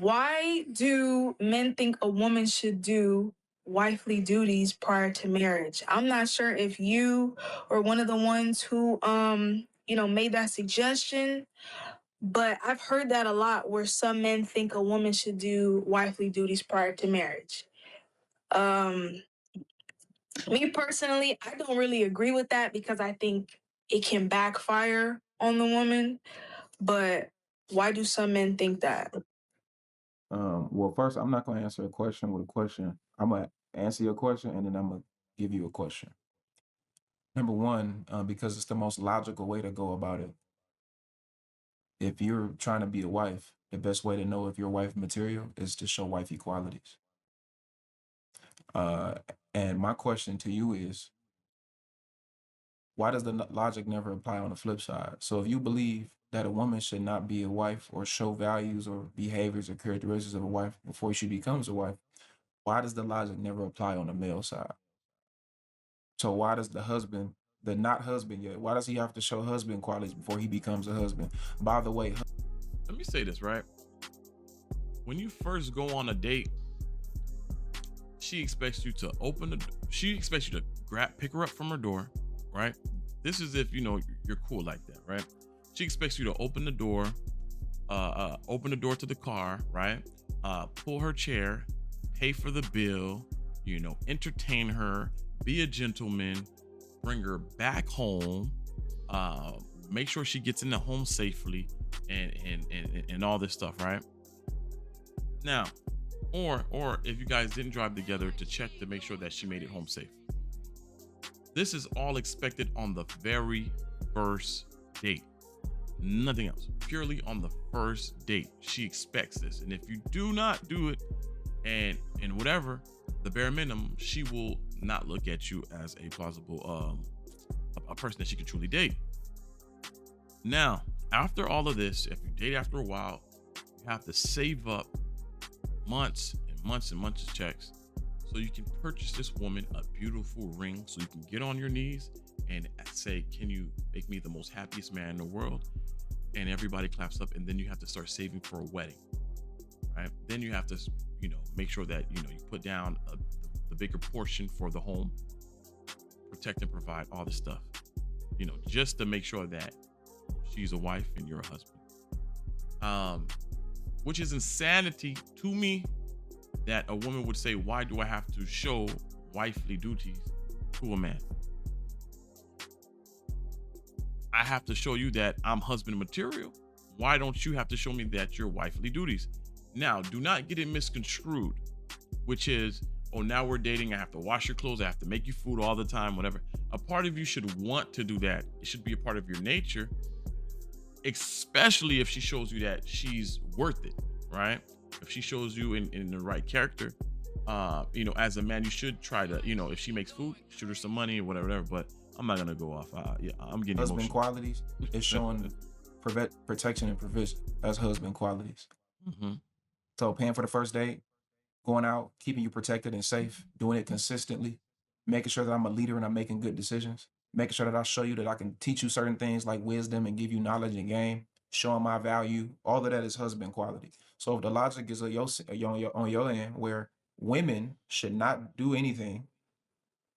Why do men think a woman should do wifely duties prior to marriage? I'm not sure if you or one of the ones who made that suggestion, but I've heard that a lot where some men think a woman should do wifely duties prior to marriage. Um Me personally, I don't really agree with that because I think it can backfire on the woman, but why do some men think that? Well, first, I'm not going to answer a question with a question. I'm going to answer your question and then I'm going to give you a question. Number one, because it's the most logical way to go about it. If you're trying to be a wife, the best way to know if you're wife material is to show wifey qualities. Uh, and my question to you is, why does the logic never apply on the flip side? So if you believe that a woman should not be a wife or show values or behaviors or characteristics of a wife before she becomes a wife, why does the logic never apply on the male side? So why does the husband, the not husband yet, why does he have to show husband qualities before he becomes a husband? By the way, Let me say this, right? When you first go on a date, she expects you to she expects you to pick her up from her door, right? This is if you know you're cool like that, right? She expects you to open the door to the car, right? Pull her chair, pay for the bill, entertain her, be a gentleman, bring her back home, uh, make sure she gets in the home safely, and all this stuff, right? Now, or if you guys didn't drive together, to check to make sure that she made it home safe. This is all expected on the very first date. Nothing else. Purely on the first date. She expects this. And if you do not do it and whatever, the bare minimum, she will not look at you as a plausible a person that she can truly date. Now, after all of this, if you date after a while, you have to save up months and months and months of checks so you can purchase this woman a beautiful ring, so you can get on your knees and say, can you make me the most happiest man in the world? And everybody claps up, and then you have to start saving for a wedding, right? Then you have to make sure that you put down the bigger portion for the home, protect and provide all this stuff, just to make sure that she's a wife and you're a husband. Which is insanity to me, that a woman would say, why do I have to show wifely duties to a man? I have to show you that I'm husband material. Why don't you have to show me that you're wifely duties? Now, do not get it misconstrued, which is, oh, now we're dating, I have to wash your clothes, I have to make you food all the time, whatever. A part of you should want to do that. It should be a part of your nature, especially if she shows you that she's worth it, right? If she shows you in the right character, as a man, you should try to, if she makes food, shoot her some money or whatever. But I'm not gonna go off. Yeah, I'm getting husband emotional. qualities is showing protection and provision as husband qualities. Hmm. So paying for the first date, going out, keeping you protected and safe, doing it consistently, making sure that I'm a leader and I'm making good decisions, making sure that I show you that I can teach you certain things like wisdom and give you knowledge and game, showing my value. All of that is husband quality. So if the logic is on your end, where women should not do anything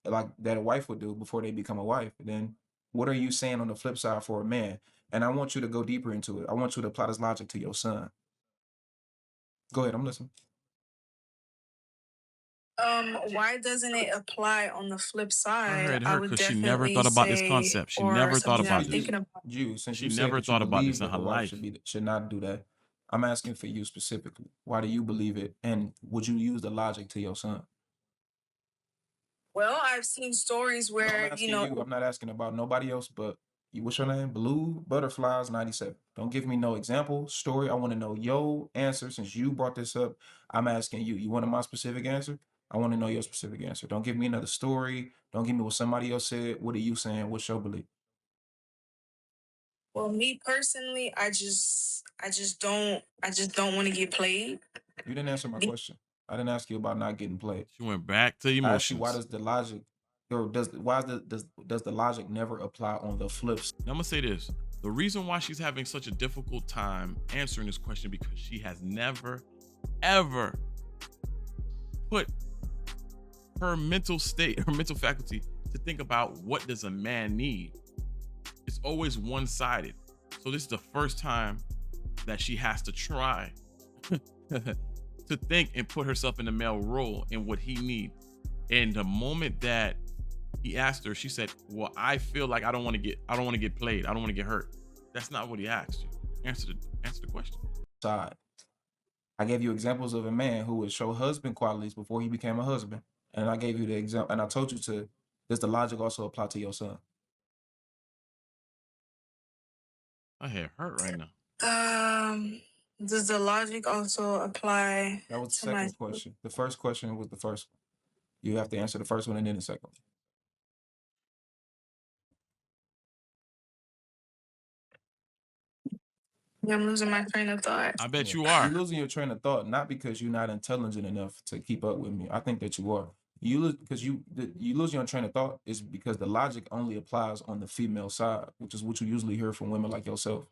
like that a wife would do before they become a wife, then what are you saying on the flip side for a man? And I want you to go deeper into it. I want you to apply this logic to your son. Go ahead, I'm listening. Why doesn't it apply on the flip I side? heard I her would because she never definitely thought about this say, concept. She or never thought something that I'm about You, this. thinking about. since She you said never that you thought about believe this in that her the wife should life. be should not do that, I'm asking for you specifically. Why do you believe it? And would you use the logic to your son? Well, I've seen stories No, I'm where, asking you. I'm not asking about nobody else, but you, what's your name? Blue Butterflies 97. Don't give me no example, story. I want to know your answer since you brought this up. I'm asking you. You want my specific answer? I want to know your specific answer. Don't give me another story. Don't give me what somebody else said. What are you saying? What's your belief? well, me personally, I just don't want to get played. You didn't answer my Be- question. I didn't ask you about not getting played. She went back to I asked you why emotions. does the logic or does why does the logic never apply on the flips? Now I'm gonna say this. The reason why she's having such a difficult time answering this question because she has never ever put her mental state, her mental faculty to think about what does a man need. It's always one-sided. So this is the first time that she has to try to think and put herself in the male role and what he needs. And the moment that he asked her, she said, "Well, I feel like I don't want to get played. I don't want to get hurt." That's not what he asked you. Answer the question. Side. I gave you examples of a man who would show husband qualities before he became a husband. And I gave you the example, and I told you to, does the logic also apply to your son? My head hurt right now. Does the logic also apply That was the to my second question. The first question was the first one. You have to answer the first one and then the second one. I'm losing my train of thought. I bet Yeah. you are. You're losing your train of thought, not because you're not intelligent enough to keep up with me. I think that you are. You lose because you losing your train of thought is because the logic only applies on the female side, which is what you usually hear from women like yourself.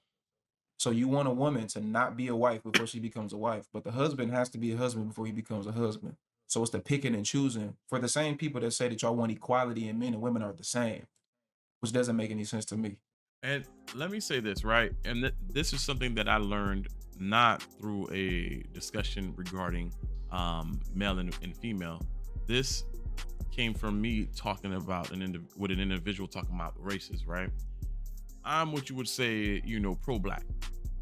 So you want a woman to not be a wife before she becomes a wife, but the husband has to be a husband before he becomes a husband. So it's the picking and choosing for the same people that say that y'all want equality and men and women are the same, which doesn't make any sense to me. And let me say this, right? And this is something that I learned not through a discussion regarding male and female. This came from me talking about with an individual talking about races, right? I'm what you would say, pro-black.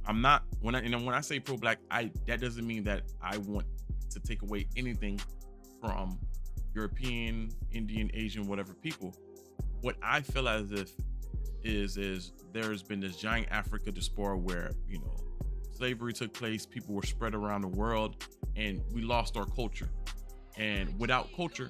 I'm not when I say pro-black, that doesn't mean that I want to take away anything from European, Indian, Asian, whatever people. What I feel as if is there's been this giant Africa diaspora where slavery took place, people were spread around the world, and we lost our culture. And without culture,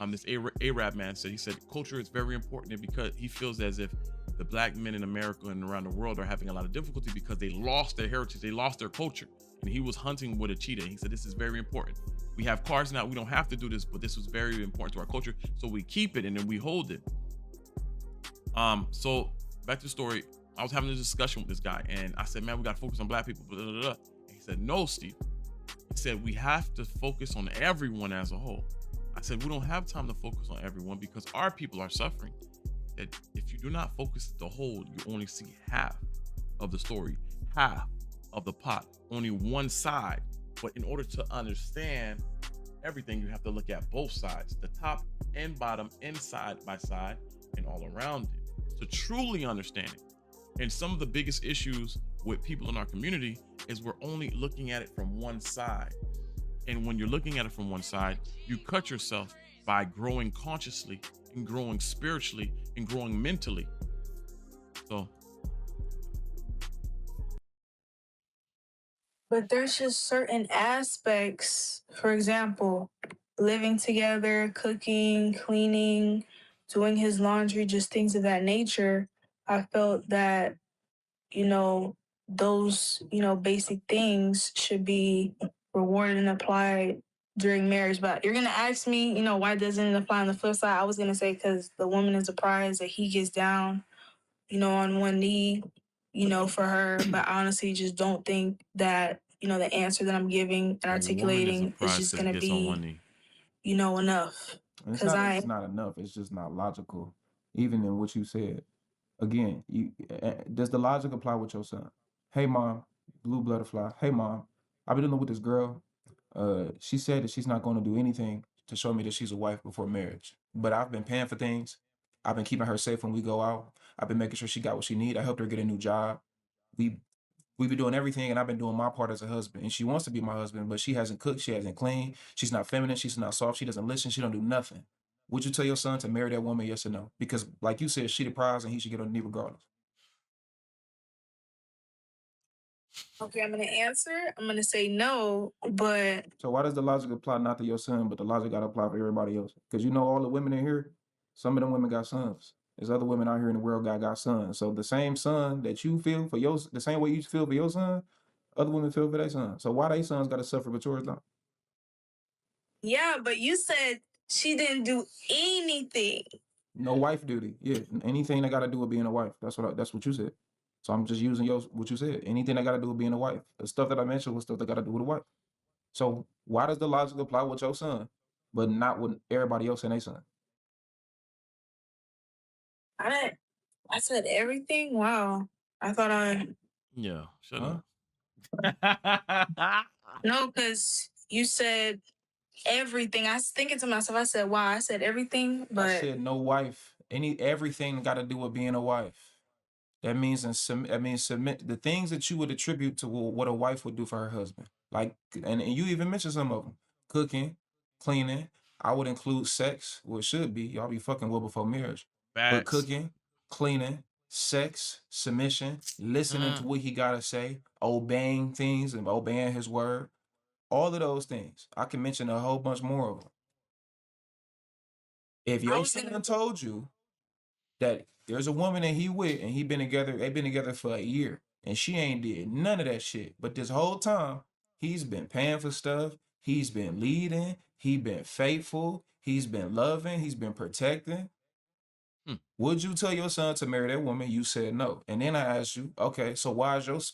this Arab man said, culture is very important because he feels as if the black men in America and around the world are having a lot of difficulty because they lost their heritage, they lost their culture. And he was hunting with a cheetah. He said, this is very important. We have cars now, we don't have to do this, but this was very important to our culture. So we keep it and then we hold it. So back to the story. I was having a discussion with this guy and I said, man, we got to focus on black people. Blah, blah, blah. And he said, no, Steve. He said, we have to focus on everyone as a whole. I said, we don't have time to focus on everyone because our people are suffering. That if you do not focus the whole, you only see half of the story, half of the pot, only one side. But in order to understand everything, you have to look at both sides, the top and bottom, inside by side, and all around it to truly understand it. And some of the biggest issues with people in our community is we're only looking at it from one side. And when you're looking at it from one side, you cut yourself by growing consciously and growing spiritually and growing mentally. So. But there's just certain aspects, for example, living together, cooking, cleaning, doing his laundry, just things of that nature. I felt that, those, basic things should be rewarded and applied during marriage. But you're going to ask me, why doesn't it apply on the flip side? I was going to say because the woman is a prize, that he gets down, on one knee, for her. But I honestly just don't think that, the answer that I'm giving and articulating is just going to be, enough. It's not enough. It's just not logical, even in what you said. Again, does the logic apply with your son? Hey, mom, blue butterfly. Hey, mom, I've been dealing with this girl. She said that she's not going to do anything to show me that she's a wife before marriage. But I've been paying for things. I've been keeping her safe when we go out. I've been making sure she got what she need. I helped her get a new job. We've been doing everything, and I've been doing my part as a husband. And she wants to be my husband, but she hasn't cooked, she hasn't cleaned, she's not feminine, she's not soft, she doesn't listen, she don't do nothing. Would you tell your son to marry that woman, yes or no? Because like you said, she the prize and he should get on the knee regardless. Okay, I'm going to answer. I'm going to say no, but... So why does the logic apply not to your son, but the logic got to apply for everybody else? Because all the women in here, some of them women got sons. There's other women out here in the world got sons. So the same son that you feel for the same way you feel for your son, other women feel for their son. So why they sons got to suffer but yours don't? Yeah, but you said she didn't do anything. No wife duty. Yeah, anything that got to do with being a wife. That's what you said. So I'm just using what you said. Anything that got to do with being a wife. The stuff that I mentioned was stuff that got to do with a wife. So why does the logic apply with your son, but not with everybody else and their son? I I said everything. Wow. I thought I Yeah, shut Huh? up. no, because you said everything. I was thinking to myself. I said, "Wow." I said everything, I but said no wife. Everything got to do with being a wife. That means submit the things that you would attribute to what a wife would do for her husband. Like, and you even mentioned some of them: cooking, cleaning. I would include sex. Well, it should be. Y'all be fucking well before marriage. But Facts. cooking, cleaning, sex, submission, listening to Mm, what he gotta say, obeying things and obeying his word. All of those things. I can mention a whole bunch more of them. If I your was gonna. son told you that there's a woman that he with and they've been together for a year and she ain't did none of that shit. But this whole time, he's been paying for stuff, he's been leading, he been faithful, he's been loving, he's been protecting. hmm. Would you tell your son to marry that woman? You said no. And then I asked you, okay, so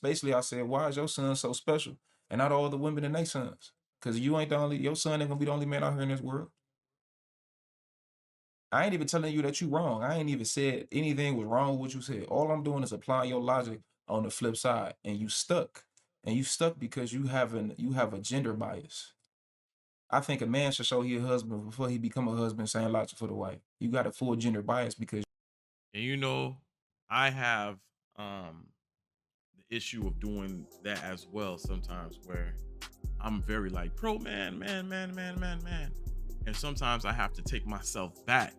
basically I said, why is your son so special? And not all the women and their sons. Because you ain't the only, your son ain't gonna be the only man out here in this world. I ain't even telling you that you wrong. I ain't even said anything was wrong with what you said. All I'm doing is applying your logic on the flip side, and you stuck. And you stuck because you have a gender bias. I think a man should show he a husband before he become a husband. Same logic for the wife. You got a full gender bias because And I have the issue of doing that as well sometimes where I'm very like pro man, man, man, man, man, man. And sometimes I have to take myself back.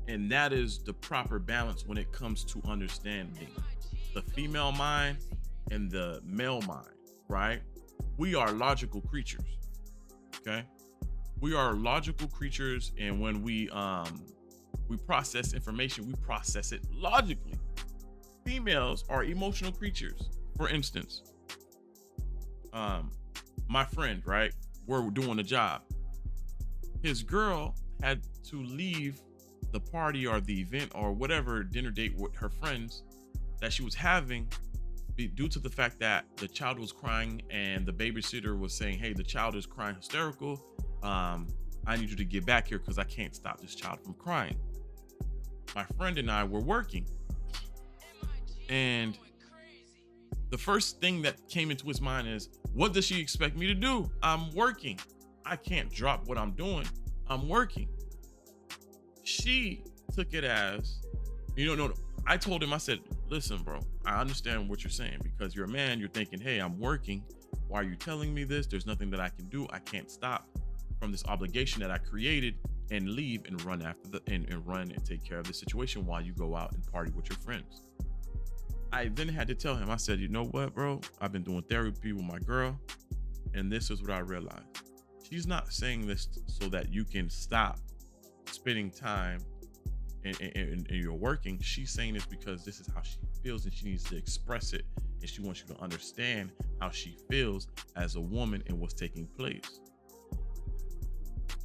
And that is the proper balance when it comes to understanding the female mind and the male mind, right? We are logical creatures. Okay. We are logical creatures, and when we process information, we process it logically. Females are emotional creatures. For instance, my friend, right? We're doing a job. His girl had to leave the party or the event or whatever dinner date with her friends that she was having due to the fact that the child was crying and the babysitter was saying, "Hey, the child is crying hysterical. I need you to get back here because I can't stop this child from crying." My friend and I were working, and the first thing that came into his mind is, what does she expect me to do? I'm working. I can't drop what I'm doing. I'm working. She took it as, no. I told him, I said, listen, bro, I understand what you're saying because you're a man. You're thinking, hey, I'm working. Why are you telling me this? There's nothing that I can do. I can't stop from this obligation that I created and leave and run after and run and take care of the situation while you go out and party with your friends. I then had to tell him, I said, you know what, bro? I've been doing therapy with my girl, and this is what I realized. She's not saying this so that you can stop spending time and you're working. She's saying this because this is how she feels and she needs to express it. And she wants you to understand how she feels as a woman and what's taking place.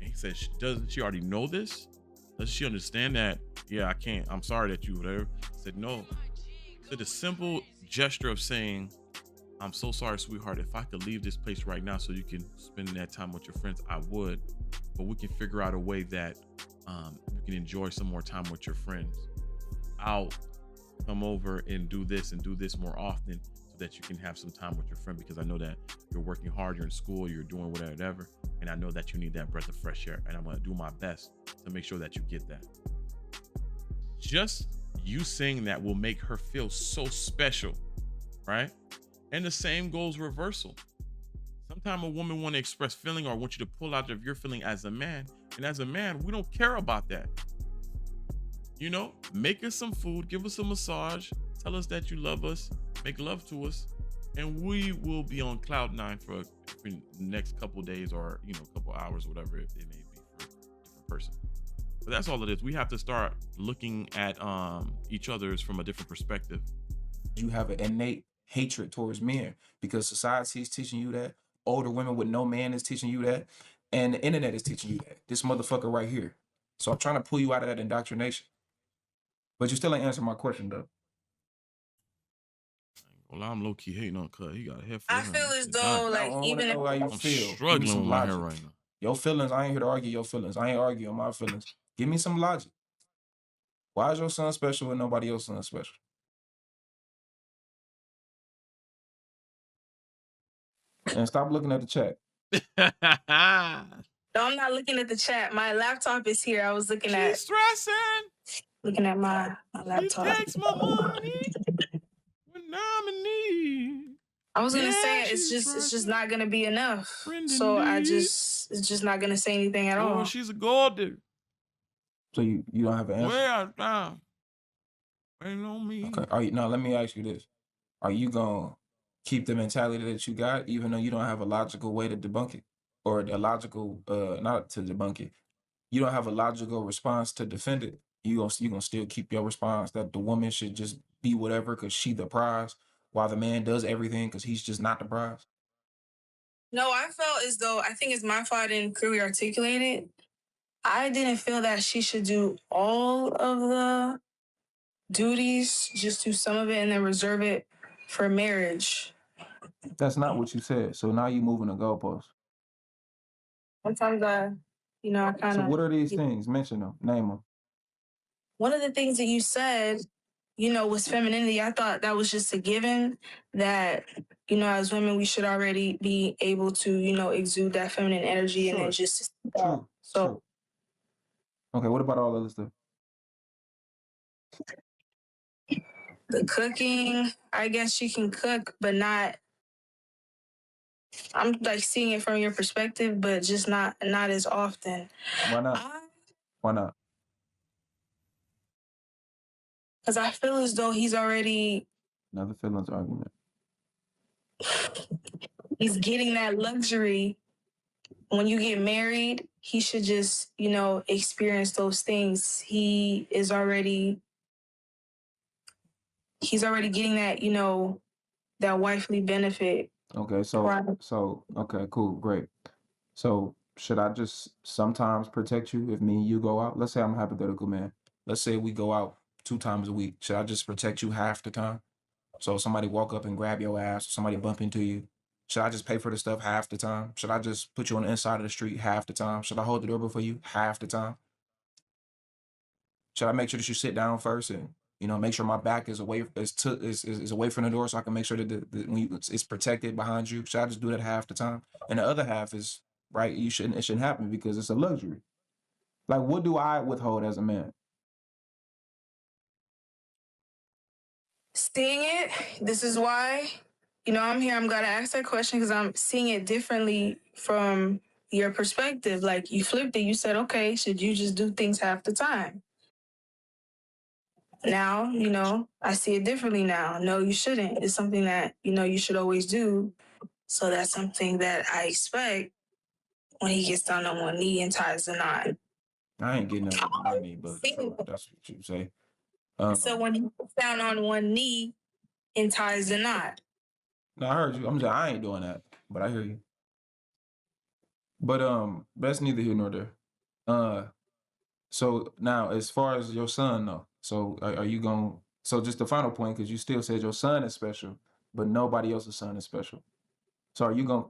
And he said, doesn't she already know this? Does she understand that? Yeah, I can't. I'm sorry that you whatever. I said, no. I said, the simple gesture of saying, I'm so sorry, sweetheart. If I could leave this place right now so you can spend that time with your friends, I would. But we can figure out a way that you can enjoy some more time with your friends. I'll come over and do this more often so that you can have some time with your friend, because I know that you're working hard, you're in school, you're doing whatever. And I know that you need that breath of fresh air. And I'm going to do my best to make sure that you get that. Just you saying that will make her feel so special, right? And the same goes reversal. Sometimes a woman want to express feeling or want you to pull out of your feeling as a man. And as a man, we don't care about that. Make us some food, give us a massage, tell us that you love us, make love to us, and we will be on cloud nine for the next couple days or, couple hours, whatever it may be for a different person. But that's all it is. We have to start looking at each other's from a different perspective. you have an innate hatred towards men because society is teaching you that. Older women with no man is teaching you that. And the internet is teaching you that. This motherfucker right here. So I'm trying to pull you out of that indoctrination. But you still ain't answering my question, though. Well, I'm low key hating on Cut. He got a head full I of hair. feel That as shit though, dying. like, I want even to if know how you I'm feel. Give me struggling some with my hair logic. right now. Your feelings, I ain't here to argue your feelings. I ain't arguing my feelings. Give me some logic. Why is your son special and nobody else's son special? And stop looking at the chat. no, I'm not looking at the chat. My laptop is here. I was looking She's stressing. at my She laptop. takes my money when I'm in need. I was gonna Yeah, say she's it's just stressing. not gonna be enough. Friend So indeed. it's just not gonna say anything at Oh, all. she's a gold digger. So you don't have an answer? Way out of town. Waiting on me. Okay. Now let me ask you this. Are you gonna keep the mentality that you got, even though you don't have a logical way to debunk it? Or a logical not to debunk it. You don't have a logical response to defend it. You gonna still keep your response that the woman should just be whatever because she the prize, while the man does everything because he's just not the prize. No, I felt as though, I think it's my fault I didn't clearly articulate it. I didn't feel that she should do all of the duties, just do some of it and then reserve it for marriage. That's not what you said. So now you moving the goalpost. Sometimes I kind So of. what are these things? Mention them. Name them. One of the things that you said, was femininity. I thought that was just a given that, as women, we should already be able to, exude that feminine energy and then Sure. just. True. So True. Okay, what about all the other stuff? the cooking, I guess she can cook, but not. I'm like seeing it from your perspective, but just not as often. Why not? Why not? Because I feel as though he's already. Another feelings argument. He's getting that luxury. When you get married, he should just, experience those things. He's already getting that, that wifely benefit. Okay, okay, cool, great. So should I just sometimes protect you if me and you go out? Let's say I'm a hypothetical man. Let's say we go out 2 times a week. Should I just protect you half the time? So if somebody walk up and grab your ass, or somebody bump into you, should I just pay for the stuff half the time? Should I just put you on the inside of the street half the time? Should I hold the door for you half the time? Should I make sure that you sit down first and make sure my back is away is away from the door so I can make sure that it's protected behind you? Should I just do that half the time? And the other half is right. It shouldn't happen because it's a luxury. Like, what do I withhold as a man? Seeing it, this is why, I'm here. I'm going to ask that question because I'm seeing it differently from your perspective. Like, you flipped it. You said, okay, should you just do things half the time? Now, I see it differently now. No, you shouldn't. It's something that, you should always do. So that's something that I expect when he gets down on one knee and ties the knot. I ain't getting on my knee, but sure, that's what you say. So when he gets down on one knee and ties the knot. No, I heard you. I ain't doing that, but I hear you. But that's neither here nor there. So now as far as your son though, so are you going? So just the final point, because you still said your son is special, but nobody else's son is special. So are you gonna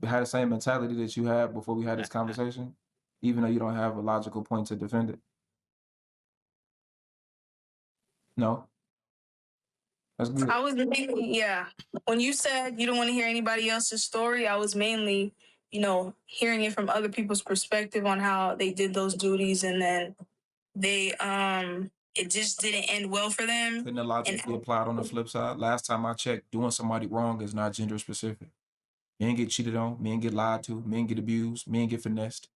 have the same mentality that you had before we had this conversation, even though you don't have a logical point to defend it? No. That's good. I was mainly, yeah. When you said you don't want to hear anybody else's story, I was mainly, hearing it from other people's perspective on how they did those duties, and then they it just didn't end well for them. Couldn't the logic be applied on the flip side? Last time I checked, doing somebody wrong is not gender specific. Men get cheated on, men get lied to, men get abused, men get finessed,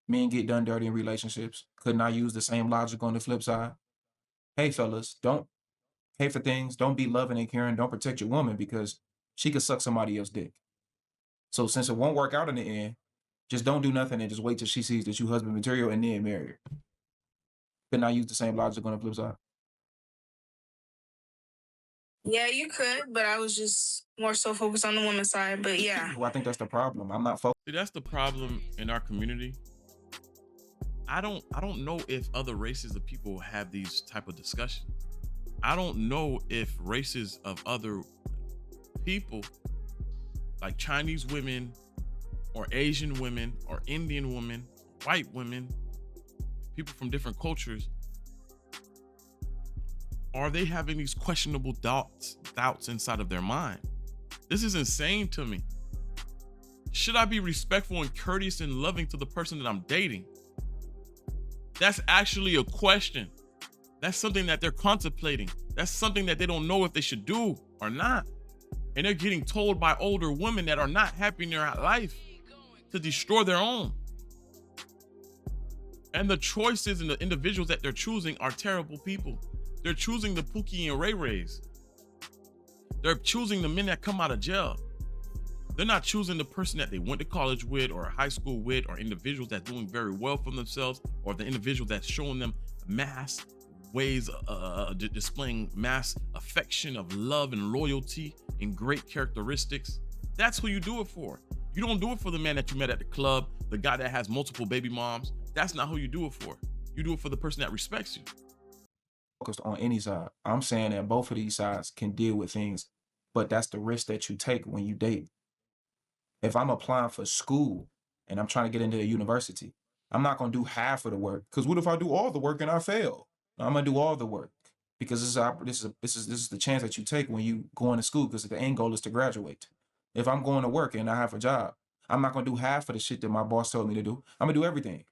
men get done dirty in relationships. Couldn't I use the same logic on the flip side? Hey fellas, don't pay for things, don't be loving and caring, don't protect your woman because she could suck somebody else's dick. So since it won't work out in the end, just don't do nothing and just wait till she sees that you husband material and then marry her. Couldn't I use the same logic on the flip side? Yeah, you could, but I was just more so focused on the woman's side. But yeah. Well, I think that's the problem. I'm not focused. See, that's the problem in our community. I don't know if other races of people have these type of discussions. I don't know if races of other people, like Chinese women or Asian women or Indian women, white women, people from different cultures, are they having these questionable doubts inside of their mind? This is insane to me. Should I be respectful and courteous and loving to the person that I'm dating? That's actually a question. That's something that they're contemplating. That's something that they don't know if they should do or not. And they're getting told by older women that are not happy in their life to destroy their own. And the choices and the individuals that they're choosing are terrible people. They're choosing the Pookie and Ray Rays. They're choosing the men that come out of jail. They're not choosing the person that they went to college with or high school with, or individuals that's doing very well for themselves, or the individual that's showing them mass ways, displaying mass affection of love and loyalty and great characteristics. That's who you do it for. You don't do it for the man that you met at the club, the guy that has multiple baby moms. That's not who you do it for. You do it for the person that respects you. Focused on any side. I'm saying that both of these sides can deal with things, but that's the risk that you take when you date. If I'm applying for school and I'm trying to get into a university, I'm not going to do half of the work, because what if I do all the work and I fail? I'm going to do all the work, because this is the chance that you take when you go into school, because the end goal is to graduate. If I'm going to work and I have a job, I'm not going to do half of the shit that my boss told me to do. I'm going to do everything,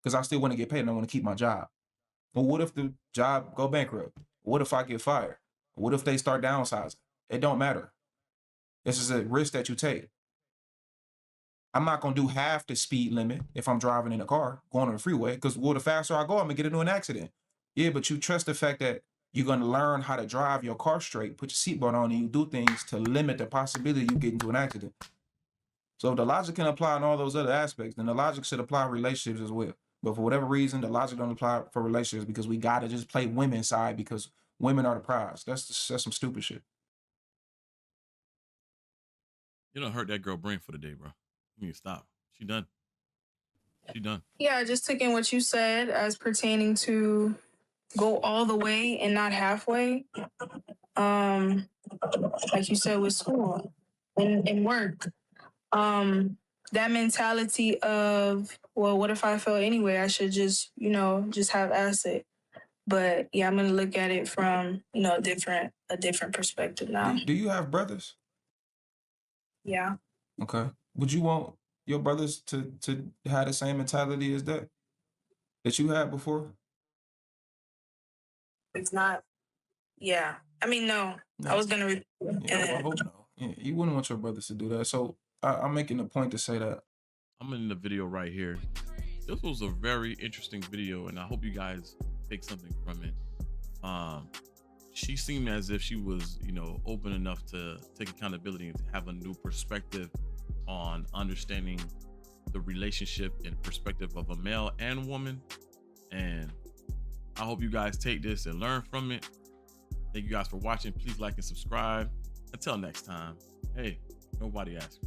because I still want to get paid and I want to keep my job. Well, what if the job go bankrupt? What if I get fired? What if they start downsizing? It don't matter. This is a risk that you take. I'm not going to do half the speed limit if I'm driving in a car, going on the freeway, because the faster I go, I'm going to get into an accident. Yeah, but you trust the fact that you're going to learn how to drive your car straight, put your seatbelt on, and you do things to limit the possibility you get into an accident. So if the logic can apply in all those other aspects, then the logic should apply in relationships as well. But for whatever reason, the logic don't apply for relationships, because we got to just play women's side because women are the prize. That's some stupid shit. You don't hurt that girl brain for the day, bro. You need to stop. She done. She done. Yeah, I just took in what you said as pertaining to go all the way and not halfway. Like you said with school and work. That mentality of, well, what if I fail anyway? I should just have asset. But yeah, I'm gonna look at it from, a different perspective now. Do you have brothers? Yeah. Okay. Would you want your brothers to have the same mentality as that you had before? It's not. Yeah. I mean, no. I was gonna. I hope no. Yeah, you wouldn't want your brothers to do that. So I'm making a point to say that. I'm in the video right here. This was a very interesting video, and I hope you guys take something from it. She seemed as if she was, open enough to take accountability and to have a new perspective on understanding the relationship and perspective of a male and woman. And I hope you guys take this and learn from it. Thank you guys for watching. Please like and subscribe. Until next time, hey, nobody asked.